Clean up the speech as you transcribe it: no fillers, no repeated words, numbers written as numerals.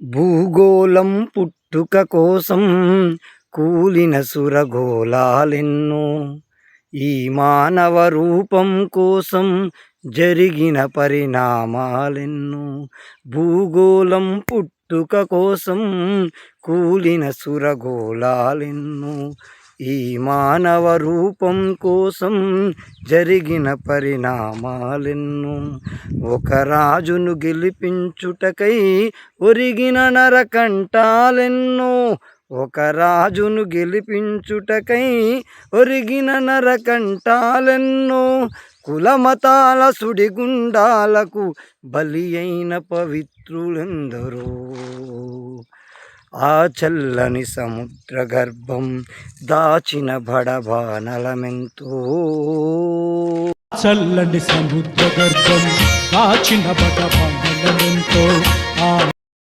భూగోళం పుట్టుక కోసం కూలిన సురగోళాలెన్నో, ఈ మానవ రూపం కోసం జరిగిన పరిణామాలెన్నో. భూగోళం పుట్టుక కోసం కూలిన సురగోళాలెన్నో, ఈ మానవ రూపం కోసం జరిగిన పరిణామాలెన్నో. ఒక రాజును గెలిపించుటకై ఒరిగిన నరకంఠాలెన్నో, ఒక రాజును గెలిపించుటకై ఒరిగిన నరకంఠాలెన్నో. కులమతాల సుడిగుండాలకు బలి అయిన పవిత్రులెందరో. ఆ చల్లని సముద్ర గర్భం దాచిన బడబానలమెంతో, చల్లని సముద్ర గర్భం దాచిన బడబానలమెంతో.